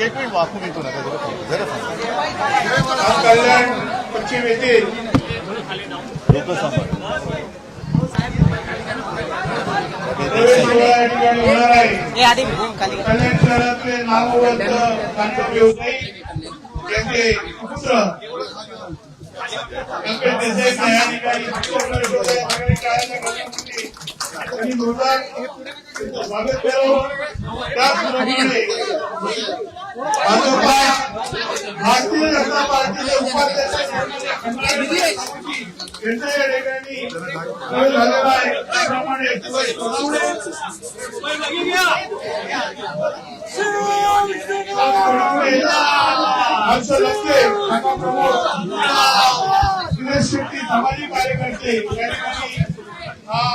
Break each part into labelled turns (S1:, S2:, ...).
S1: एक मिनिट वाकून येतो ना जरा
S2: कल्याण पश्चिम येथील
S1: लोक सांभाळ
S2: प्रवेश सोहळा या ठिकाणी होणार आहे. कल्याण शहरातले नामवंत कांटक व्यावसायिक त्यांचे पुत्र व्यंकट देसाई या ठिकाणी आणि जोरदार स्वागत करावं. त्याचप्रमाणे भाजपा भारतीय जनता पार्टीचे उपाध्यक्ष यांच्या या ठिकाणी प्रवेश झालेला आहे. त्याप्रमाणे हर्ष लक्के सुरेश शेट्टी सामाजिक कार्यकर्ते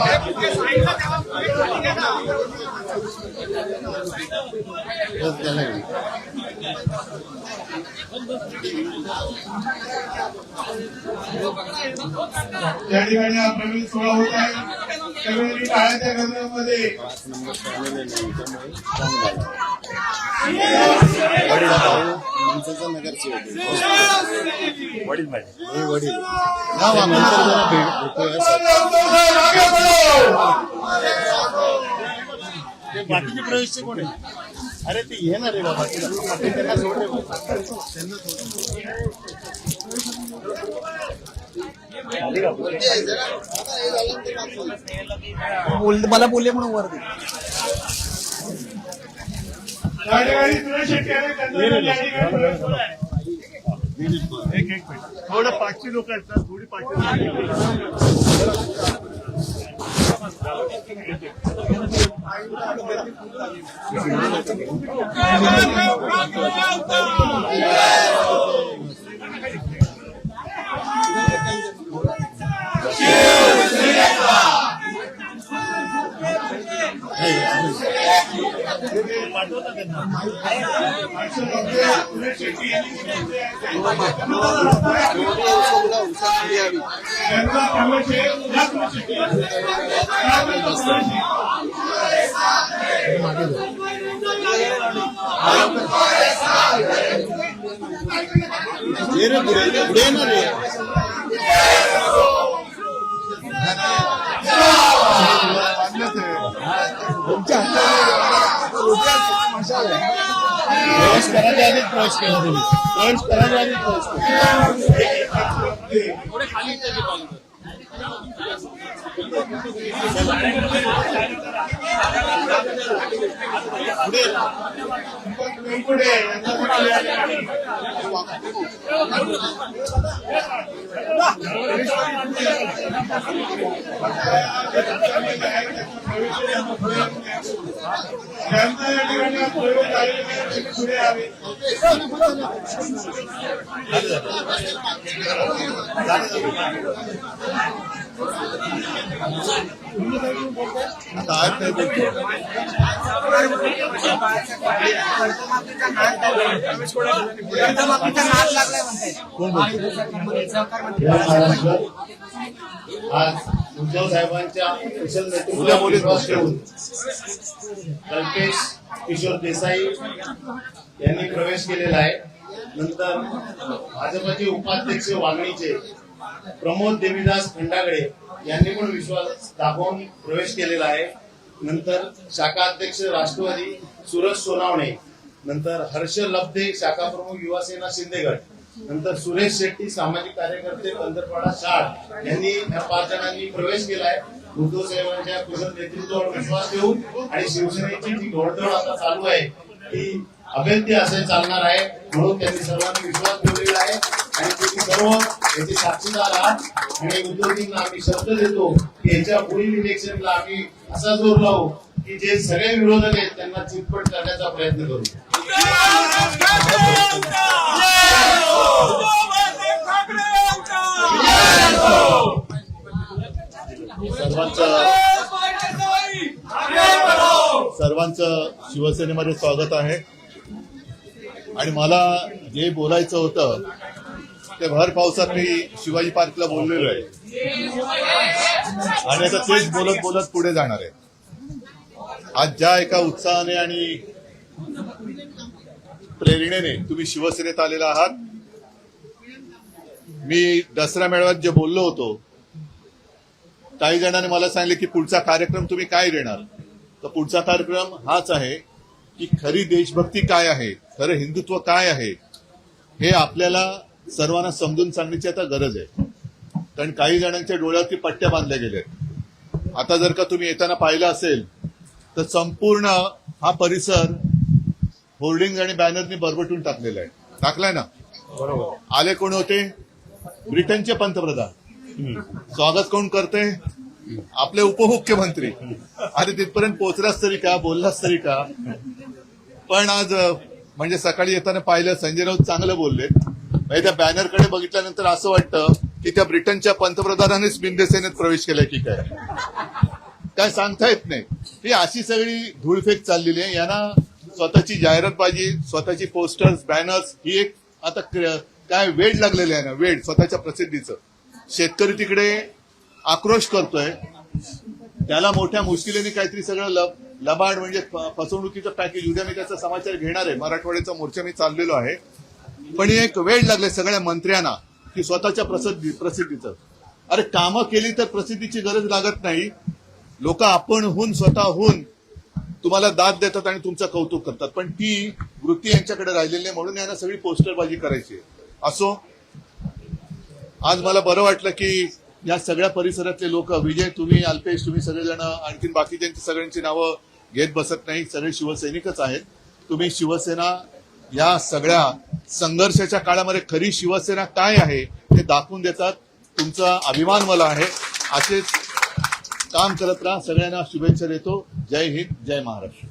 S2: या ठिकाणी या ठिकाणी हा प्रवेश सोहळा होत आहे. त्यावेळी टाळ्याच्या गजरामध्ये
S1: वडील बाकीचे प्रवेशचे कोण आहे? अरे ते येणार रे बाबा त्यांना सोड रे
S3: मला बोलले म्हणून वरती
S2: या ठिकाणी सुरेश शेट्टी आणि त्यांचा या ठिकाणी प्रवेश सोहळा आहे.
S1: एक मिनिट थोडं पाचशे लोक आहेत ना थोडी पाचशे
S2: सुरेश शेट्टी यांचा प्रवेश आहे. या सुरेश शेट्टी
S1: पुढे ना रे प्रवेश करायच्या आधीच प्रवेश केला तुम्ही प्रवेश करायच्या आधीच
S2: पुढे त्यांचा या ठिकाणी प्रयोग झालेला आहे. पुढे यावे.
S1: आज उद्धव साहेबांच्या कुशल नेतृत्वावर विश्वास ठेवून कल्पेश किशोर देसाई यांनी प्रवेश केलेला आहे. नंतर भाजपचे उपाध्यक्ष वागणीचे प्रमोद देवीदास खंडागळे यांनी पण विश्वास दाखवून प्रवेश केलेला आहे. नंतर शाखा अध्यक्ष राष्ट्रवादी सुरज सोनावणे, नंतर हर्ष लब्धे शाखा प्रमुख युवासेना शिंदेगड, नंतर सुरेश शेट्टी सामाजिक कार्यकर्ते पंधरपाडा शाळ यांनी या 5 जणांनी प्रवेश केलाय. उद्धव साहेबांच्या कुशल नेतृत्वावर विश्वास ठेवून आणि शिवसेनेची जी घोडदौड आता चालू आहे ती अभेद्य असे चालणार आहे. म्हणून त्यांनी सर्वांनी विश्वास ठेवलेला आहे आणि तुम्ही सर्व याचे साक्षीदार आहात. आणि उद्धवजींना आम्ही शब्द देतो की याच्या पुढील इलेक्शनला आम्ही असा जोर लावू की जे सगळे विरोधक आहेत त्यांना चितपट करण्याचा प्रयत्न करू.
S4: सर्वांचं शिवसेनेमध्ये स्वागत आहे. आणि मला जे बोलायचं होतं ते भर पावसात मी शिवाजी पार्कला बोललेलो आहे आणि आता तेच बोलत बोलत पुढे जाणार आहे. आज ज्या एका उत्साहाने आणि प्रेरणेने तुम्ही शिवसेनेत आलेला आहात. मी दसरा मेळाव्यात जे बोललो होतो, काही जणांनी मला सांगितले की पुढचा कार्यक्रम तुम्ही काय देणार. तर पुढचा कार्यक्रम हाच आहे की खरी देशभक्ती काय आहे, खरं हिंदुत्व काय आहे, हे आपल्याला सर्वांना समजून सांगण्याची आता गरज आहे. कारण काही जणांच्या डोळ्यावरती पट्ट्या बांधल्या गेल्यात. आता जर का तुम्ही येताना पाहिलं असेल तर संपूर्ण हा परिसर होर्डिंग आणि बॅनरनी बरबटून टाकलेला आहे. टाकलाय ना? बरोबर. आले कोण होते? ब्रिटनचे पंतप्रधान. स्वागत कोण करते? आपले उपमुख्यमंत्री. अरे तिथपर्यंत पोहोचलाच तरी का, बोललाच तरी का? पण आज म्हणजे सकाळी येताना पाहिलं संजय राऊत चांगलं बोलले. म्हणजे त्या बॅनरकडे बघितल्यानंतर असं वाटतं की त्या ब्रिटनच्या पंतप्रधानानेच बिंदेसेनेत प्रवेश केलाय की काय सांगता येत नाही. ही अशी सगळी धूळफेक चाललेली आहे. यांना स्वतःची जाहिरातबाजी, स्वतःची पोस्टर्स, बॅनर्स ही एक आता काय वेड लागलेलं आहे ना, वेड स्वतःच्या प्रसिद्धीचं. शेतकरी तिकडे आक्रोश करतोय, त्याला मोठ्या मुश्किलीने काहीतरी सगळं लबाड म्हणजे फसवणुकीचं पॅकेज. उद्या मी त्याचा समाचार घेणार आहे. मराठवाड्याचा मोर्चा मी चाललेलो आहे. पण एक वेळ लागले सगळ्या मंत्र्यांना की स्वतःच्या प्रसिद्धीचं. अरे कामं केली तर प्रसिद्धीची गरज लागत नाही. लोक आपणहून स्वतःहून तुम्हाला दाद देतात आणि तुमचं कौतुक करतात. पण ती वृत्ती यांच्याकडे राहिलेली नाही, म्हणून यांना सगळी पोस्टरबाजी करायची. असो, आज मला बरं वाटलं की या सगळ्या परिसरातले लोक, विजय, तुम्ही, अल्पेश, तुम्ही सगळेजण, आणखीन बाकीच्यांची सगळ्यांची नावं घेत बसत नाही, सगळे शिवसैनिकच आहेत. तुम्ही शिवसेना या सगळ्या संघर्षाच्या काळामध्ये खरी शिवसेना काय आहे ते दाखवून देतात. तुमचा अभिमान मला आहे. असेच काम करत राहा. सगळ्यांना शुभेच्छा देतो. जय हिंद, जय महाराष्ट्र.